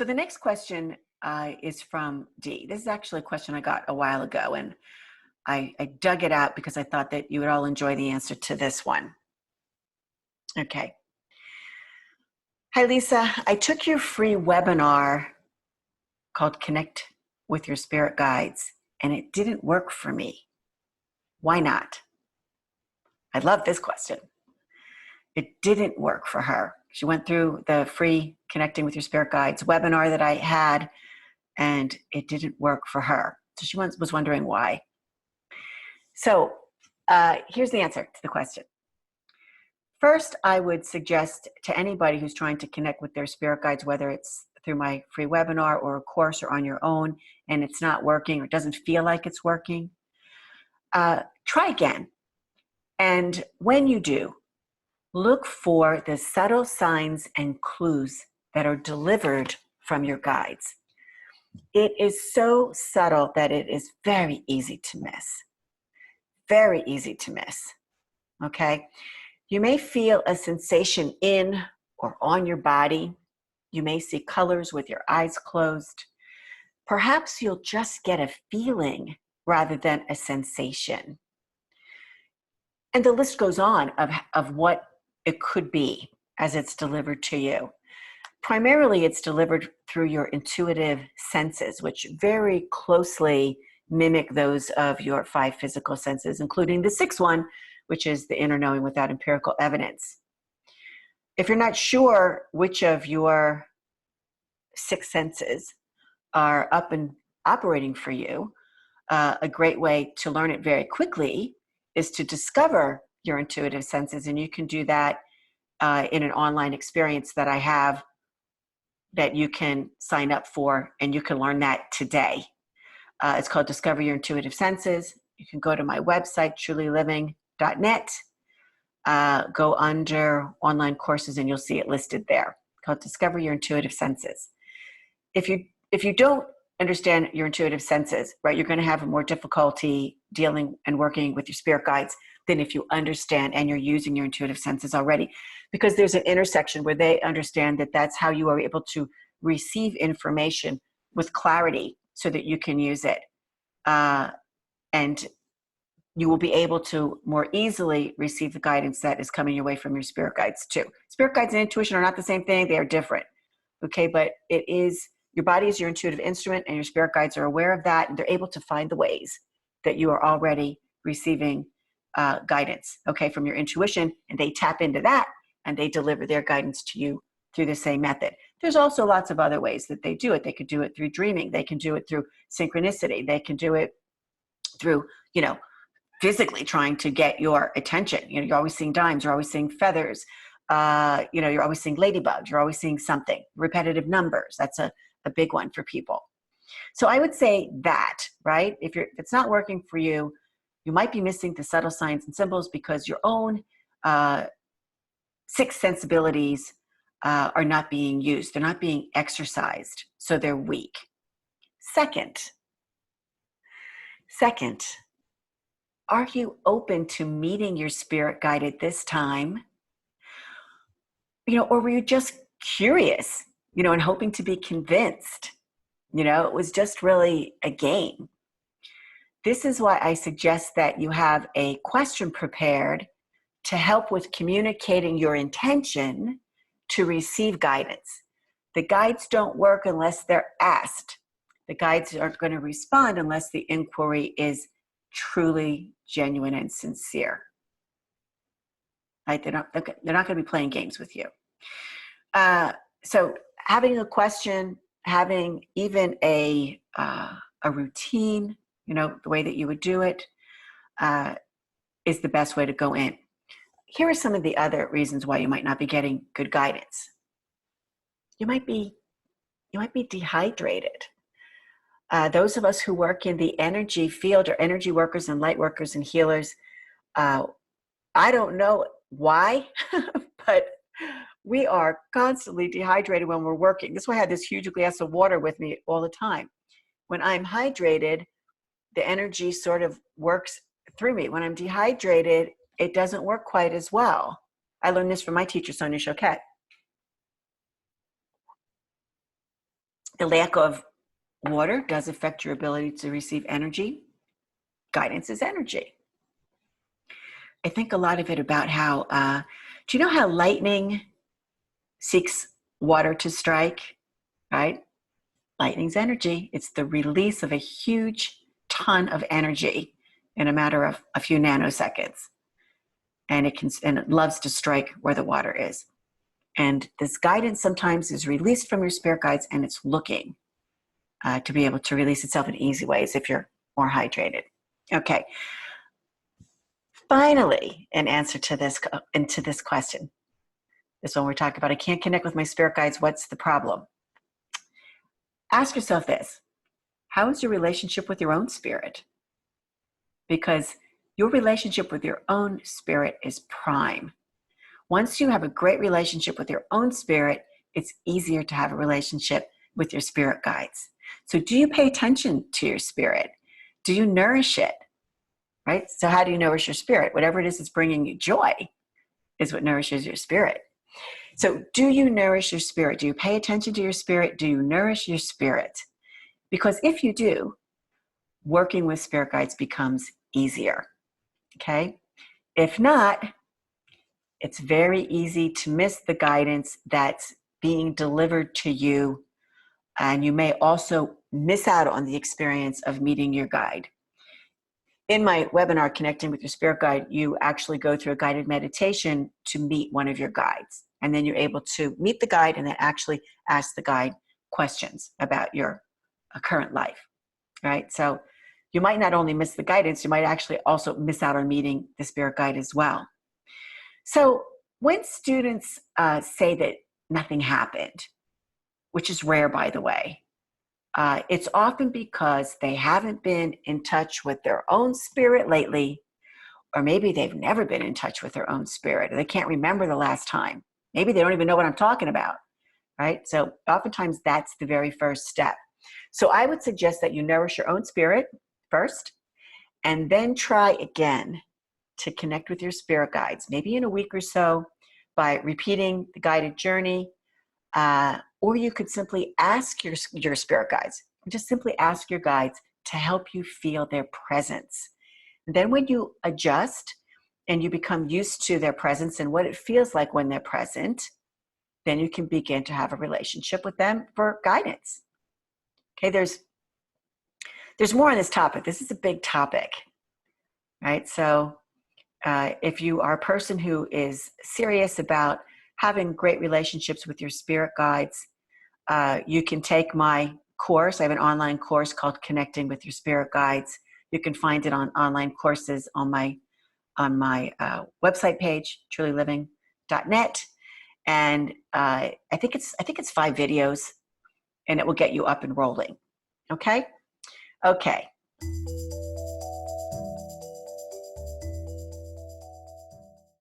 So the next question is from D. This is actually a question I got a while ago, and I dug it out because I thought that you would all enjoy the answer to this one. Okay. Hi, Lisa. I took your free webinar called Connect with Your Spirit Guides, and it didn't work for me. Why not? I love this question. It didn't work for her. She went through the free Connecting with Your Spirit Guides webinar that I had, and it didn't work for her. So she was wondering why. So here's the answer to the question. First, I would suggest to anybody who's trying to connect with their spirit guides, whether it's through my free webinar or a course or on your own, and it's not working or doesn't feel like it's working, try again. And when you do, look for the subtle signs and clues that are delivered from your guides. It is so subtle that it is very easy to miss. Very easy to miss, okay? You may feel a sensation in or on your body. You may see colors with your eyes closed. Perhaps you'll just get a feeling rather than a sensation. And the list goes on of what it could be as it's delivered to you. Primarily, it's delivered through your intuitive senses, which very closely mimic those of your 5 physical senses, including the 6th one, which is the inner knowing without empirical evidence. If you're not sure which of your 6 senses are up and operating for you, a great way to learn it very quickly is to discover your intuitive senses, and you can do that in an online experience that I have that you can sign up for, and you can learn that today. It's called Discover Your Intuitive Senses. You can go to my website, trulyliving.net, go under online courses, and you'll see it listed there, called Discover Your Intuitive Senses. If you don't understand your intuitive senses, right, you're going to have more difficulty dealing and working with your spirit guides than if you understand and you're using your intuitive senses already, because there's an intersection where they understand that that's how you are able to receive information with clarity so that you can use it. And you will be able to more easily receive the guidance that is coming your way from your spirit guides too. Spirit guides and intuition are not the same thing. They are different. Okay, but it is, your body is your intuitive instrument, and your spirit guides are aware of that, and they're able to find the ways that you are already receiving guidance, okay, from your intuition, and they tap into that, and they deliver their guidance to you through the same method. There's also lots of other ways that they do it. They could do it through dreaming. They can do it through synchronicity. They can do it through, physically trying to get your attention. You're always seeing dimes. You're always seeing feathers. You're always seeing ladybugs. You're always seeing something. Repetitive numbers. That's a big one for people. So I would say that, right? If it's not working for you, you might be missing the subtle signs and symbols because your own 6 sensibilities are not being used. They're not being exercised, so they're weak. Second, are you open to meeting your spirit guide at this time? Or were you just curious, and hoping to be convinced? It was just really a game. This is why I suggest that you have a question prepared to help with communicating your intention to receive guidance. The guides don't work unless they're asked. The guides aren't going to respond unless the inquiry is truly genuine and sincere. Right? They're not going to be playing games with you. So having a question, having even a routine, the way that you would do it, is the best way to go in. Here are some of the other reasons why you might not be getting good guidance. You might be dehydrated. Those of us who work in the energy field are energy workers and light workers and healers. I don't know why, but we are constantly dehydrated when we're working. That's why I have this huge glass of water with me all the time. When I'm hydrated, the energy sort of works through me. When I'm dehydrated, it doesn't work quite as well. I learned this from my teacher, Sonia Choquette. The lack of water does affect your ability to receive energy. Guidance is energy. I think a lot of it about how, do you know how lightning seeks water to strike, right? Lightning's energy. It's the release of a huge ton of energy in a matter of a few nanoseconds. And it loves to strike where the water is. And this guidance sometimes is released from your spirit guides, and it's looking to be able to release itself in easy ways if you're more hydrated. Okay. Finally, an answer to this question. This one we're talking about, I can't connect with my spirit guides. What's the problem? Ask yourself this. How is your relationship with your own spirit? Because your relationship with your own spirit is prime. Once you have a great relationship with your own spirit, it's easier to have a relationship with your spirit guides. So do you pay attention to your spirit? Do you nourish it? Right? So how do you nourish your spirit? Whatever it is that's bringing you joy is what nourishes your spirit. So do you nourish your spirit? Do you pay attention to your spirit? Do you nourish your spirit? Because if you do, working with spirit guides becomes easier. Okay? If not, it's very easy to miss the guidance that's being delivered to you, and you may also miss out on the experience of meeting your guide. In my webinar, Connecting with Your Spirit Guide, you actually go through a guided meditation to meet one of your guides. And then you're able to meet the guide and then actually ask the guide questions about your current life, right? So you might not only miss the guidance, you might actually also miss out on meeting the spirit guide as well. So when students say that nothing happened, which is rare, by the way, it's often because they haven't been in touch with their own spirit lately, or maybe they've never been in touch with their own spirit. They can't remember the last time. Maybe they don't even know what I'm talking about, right? So oftentimes that's the very first step. So I would suggest that you nourish your own spirit first, and then try again to connect with your spirit guides, maybe in a week or so, by repeating the guided journey. Or you could simply ask your spirit guides, just simply ask your guides to help you feel their presence. And then when you adjust and you become used to their presence and what it feels like when they're present, then you can begin to have a relationship with them for guidance. Okay, there's more on this topic. This is a big topic, right? So if you are a person who is serious about having great relationships with your spirit guides, you can take my course. I have an online course called Connecting with Your Spirit Guides. You can find it on online courses on my website page, trulyliving.net. And I think it's 5 videos, and it will get you up and rolling. Okay? Okay.